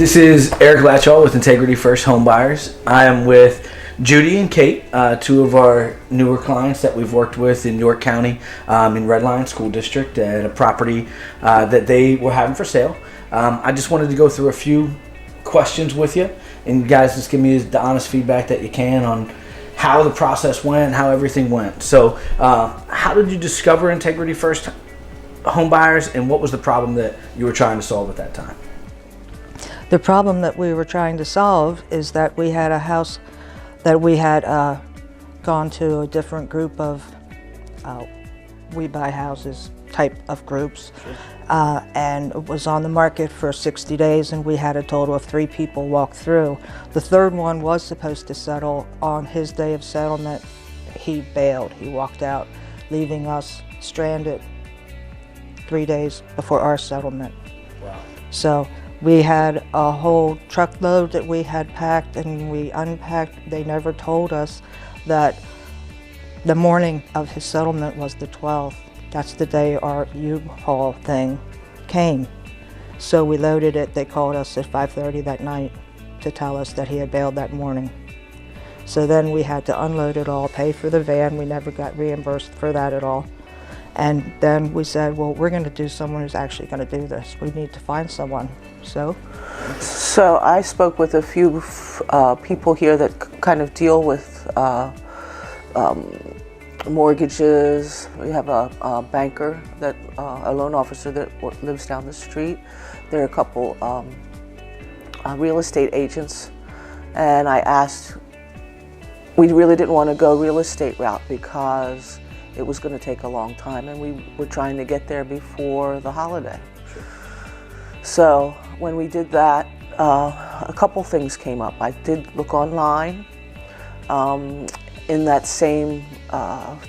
This is Eric Latchall with Integrity First Home Buyers. I am with Judy and Kate, two of our newer clients that we've worked with in York County, in Redline School District, at a property that they were having for sale. I just wanted to go through a few questions with you, and you guys just give me the honest feedback that you can on how the process went, how everything went. So, how did you discover Integrity First Home Buyers, and what was the problem that you were trying to solve at that time? The problem that we were trying to solve is that we had a house that we had gone to a different group of we buy houses type of groups. Sure. And it was on the market for 60 days, and we had a total of 3 people walk through. The third one was supposed to settle. On his day of settlement, he bailed. He walked out, leaving us stranded 3 days before our settlement. Wow. So we had a whole truckload that we had packed, and we unpacked. They never told us that the morning of his settlement was the 12th. That's the day our U-Haul thing came. So we loaded it. They called us at 5:30 that night to tell us that he had bailed that morning. So then we had to unload it all, pay for the van. We never got reimbursed for that at all. And then we said, well, we're going to do someone who's actually going to do this. We need to find someone. So I spoke with a few people here that kind of deal with mortgages. We have a banker, that a loan officer that lives down the street. There are a couple real estate agents, and I asked, we really didn't want to go real estate route because it was going to take a long time, and we were trying to get there before the holiday. Sure. So when we did that, a couple things came up. I did look online. In that same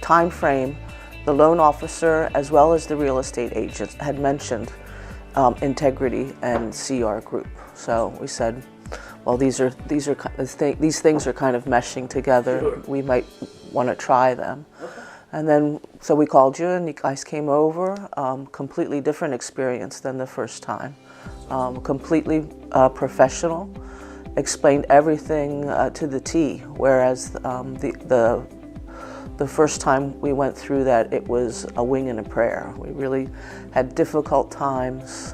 time frame, the loan officer as well as the real estate agent had mentioned Integrity and CR Group. So we said, well, these things are kind of meshing together. Sure. We might want to try them. Okay. And then, so we called you, and you guys came over. Completely different experience than the first time. Completely professional. Explained everything to the T. Whereas the first time we went through that, it was a wing and a prayer. We really had difficult times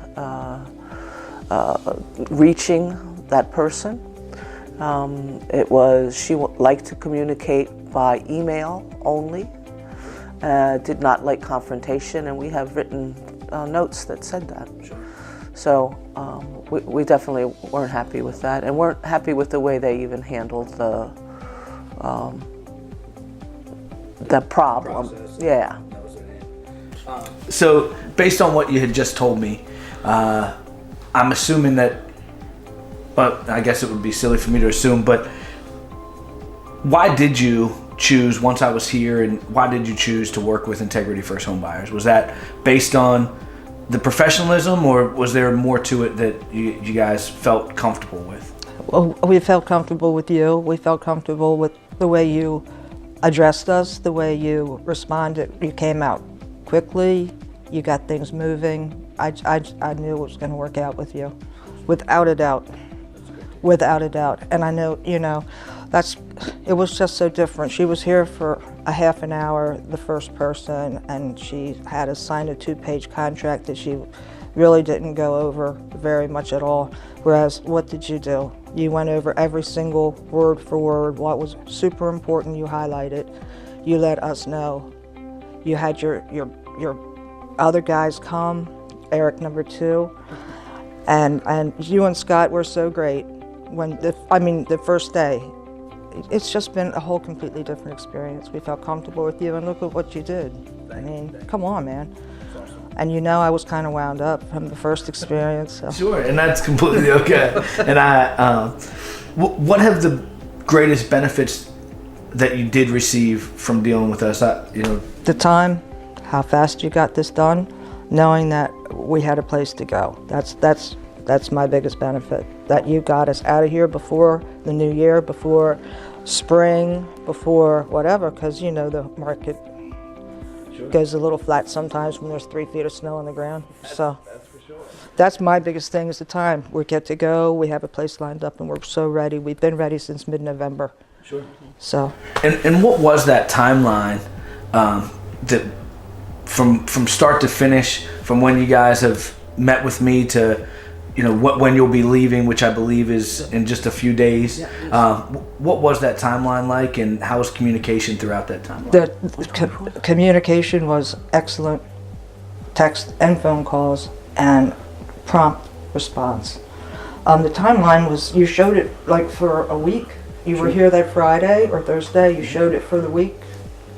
reaching that person. She liked to communicate by email only. Did not like confrontation, and we have written notes that said that. Sure. So we definitely weren't happy with that, and weren't happy with the way they even handled the problem. Process. Yeah. That was their name. So, based on what you had just told me, I'm assuming that, well, I guess it would be silly for me to assume, but why did you choose, once I was here, and why did you choose to work with Integrity First Home Buyers? Was that based on the professionalism, or was there more to it that you guys felt comfortable with? well, we felt comfortable with you. We felt comfortable with the way you addressed us, the way you responded. You came out quickly. You got things moving. I knew it was going to work out with you, without a doubt. Without a doubt. And I know, it was just so different. She was here for a half an hour, the first person, and she had us sign a 2-page contract that she really didn't go over very much at all. Whereas, what did you do? You went over every single word for word. What was super important, you highlighted. You let us know. You had your other guys come, Eric number 2, and you and Scott were so great. The first day, it's just been a whole completely different experience. We felt comfortable with you, and look at what you did. Come on, man. And I was kind of wound up from the first experience. So. Sure, and that's completely okay. And what have the greatest benefits that you did receive from dealing with us? The time, how fast you got this done, knowing that we had a place to go. That's my biggest benefit. That you got us out of here before the new year, before spring, before whatever, because the market goes a little flat sometimes when there's 3 feet of snow on the ground. So that's for sure. That's my biggest thing is the time. We get to go, we have a place lined up, and we're so ready. We've been ready since mid-November. Sure. So. And what was that timeline that from start to finish, from when you guys have met with me to, when you'll be leaving, which I believe is in just a few days. What was that timeline like, and how was communication throughout that timeline? The communication was excellent, text and phone calls, and prompt response. The timeline was, you showed it like for a week. You were here that Friday or Thursday, you showed it for the week,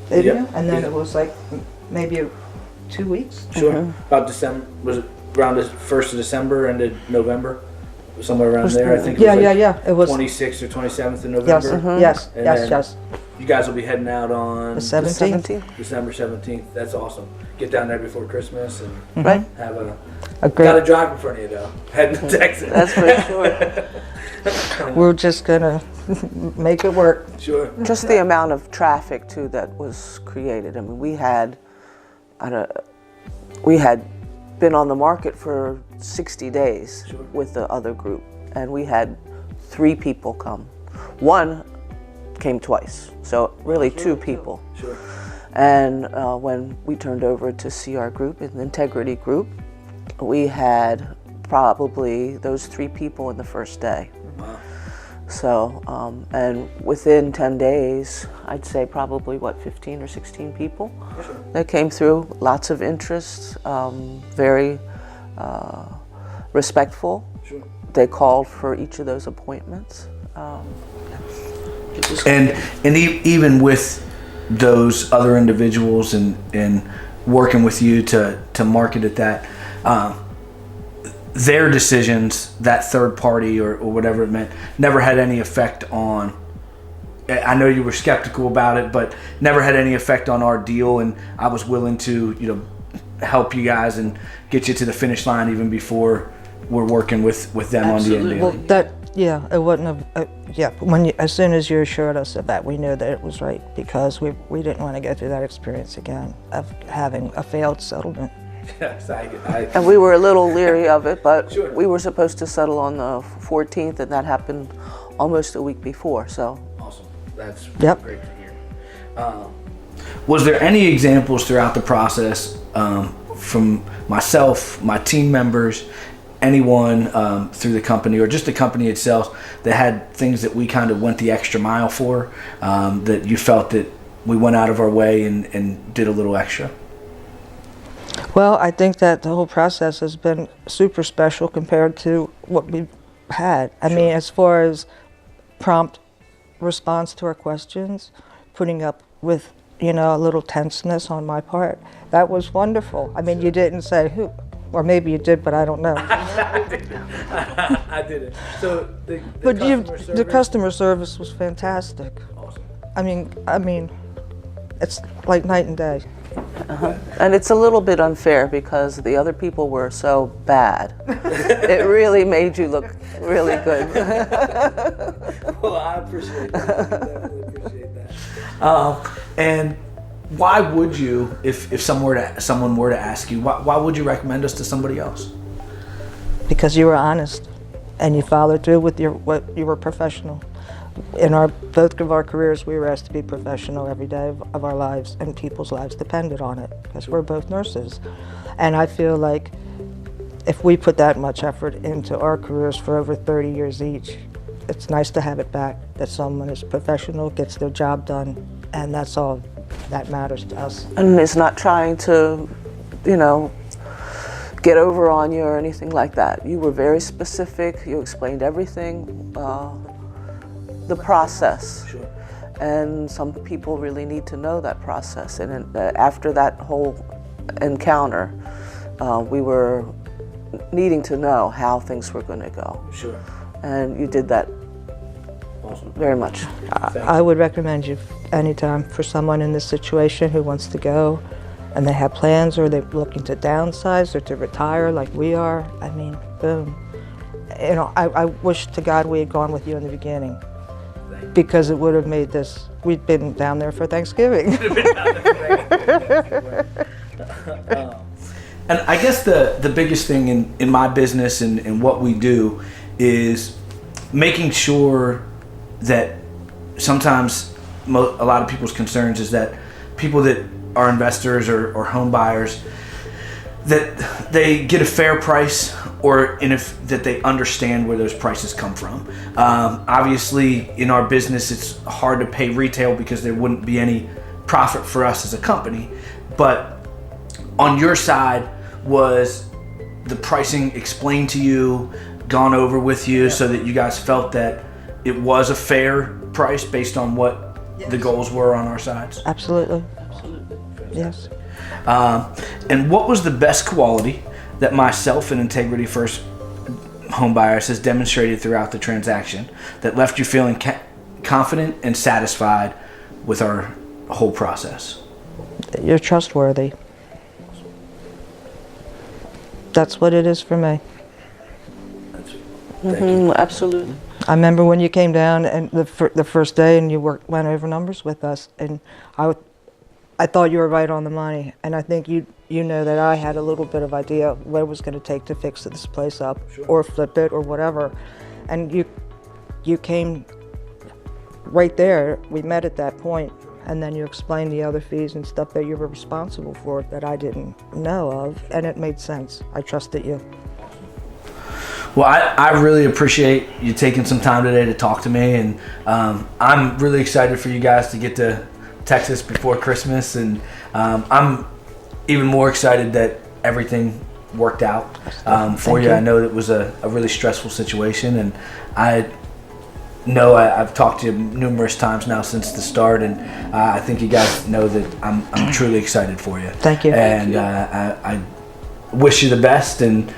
didn't you? And then it was like maybe 2 weeks. Sure. About December, was it around the 1st of December, end of November? Somewhere around there, I think it was it was 26th or 27th of November. Yes. You guys will be heading out on The 17th. December 17th. That's awesome. Get down there before Christmas and Right. have A great. got a drive in front of you though. Heading to Texas. That's for sure. We're just gonna make it work. Sure. Just the amount of traffic too that was created. I mean, we had been on the market for 60 days Sure. with the other group, and we had 3 people come. One came twice, so really 2 people. Sure. And when we turned over to see our group, an integrity group, we had probably those 3 people in the first day. Wow. So, and within 10 days, I'd say probably 15 or 16 people that came through. Lots of interest, very respectful. Sure. They called for each of those appointments. And even with those other individuals and working with you to market it, that their decisions, that third party or whatever it meant, never had any effect on. I know you were skeptical about it, but never had any effect on our deal, and I was willing to help you guys and get you to the finish line even before we're working with them. Absolutely. on the Well, it wouldn't have. As soon as you assured us of that, we knew that it was right, because we didn't want to go through that experience again of having a failed settlement. Yes, And we were a little leery of it, but Sure. we were supposed to settle on the 14th, and that happened almost a week before. So, awesome. That's Yep. great to hear. Was there any examples throughout the process from myself, my team members, anyone through the company or just the company itself that had things that we kind of went the extra mile for, that you felt that we went out of our way and did a little extra? Well, I think that the whole process has been super special compared to what we've had. I mean, as far as prompt response to our questions, putting up with, a little tenseness on my part, that was wonderful. I mean, you didn't say who, or maybe you did, but I don't know. I didn't. So The customer service was fantastic. Awesome. I mean, it's like night and day. and it's a little bit unfair because the other people were so bad. It really made you look really good. Well, I appreciate that. I definitely appreciate that. And why would you, if someone were to ask you, why would you recommend us to somebody else? Because you were honest and you followed through with you were professional. In both of our careers, we were asked to be professional every day of our lives, and people's lives depended on it, because we're both nurses. And I feel like if we put that much effort into our careers for over 30 years each, it's nice to have it back, that someone is professional, gets their job done, and that's all that matters to us. And it's not trying to, get over on you or anything like that. You were very specific. You explained everything. The process. Sure. And some people really need to know that process. And after that whole encounter, we were needing to know how things were going to go. Sure. And you did that Awesome. very much. I would recommend you anytime for someone in this situation who wants to go and they have plans, or they're looking to downsize or to retire like we are. I mean, boom. I wish to God we had gone with you in the beginning, because it would have made this, we'd been down there for Thanksgiving. And I guess the biggest thing in my business and what we do is making sure that sometimes a lot of people's concerns is that people that are investors or home buyers, that they get a fair price, or that they understand where those prices come from. Obviously, in our business, it's hard to pay retail because there wouldn't be any profit for us as a company. But on your side, was the pricing explained to you, gone over with you, so that you guys felt that it was a fair price based on what the goals were on our sides? Absolutely. Yes. And what was the best quality that myself and Integrity First Home Buyers has demonstrated throughout the transaction that left you feeling confident and satisfied with our whole process? You're trustworthy. That's what it is for me. Absolutely. I remember when you came down and the first day and you went over numbers with us, and I thought you were right on the money, and I think you know that I had a little bit of idea what it was going to take to fix this place up, or flip it, or whatever, and you came right there. We met at that point, and then you explained the other fees and stuff that you were responsible for that I didn't know of, and it made sense. I trusted you. Well, I really appreciate you taking some time today to talk to me, and I'm really excited for you guys to get to Texas before Christmas, and I'm even more excited that everything worked out for you. I know it was a really stressful situation, and I know I've talked to you numerous times now since the start, and I think you guys know that I'm truly excited for you. Thank you. And I wish you the best, and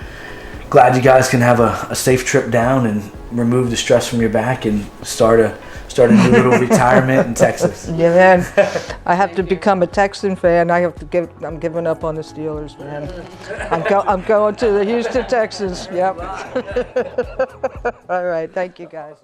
glad you guys can have a safe trip down and remove the stress from your back and start a new little retirement in Texas. Yeah, man. I have to become a Texan fan. I'm giving up on the Steelers, man. I'm going to the Houston Texans. Yep. All right. Thank you, guys.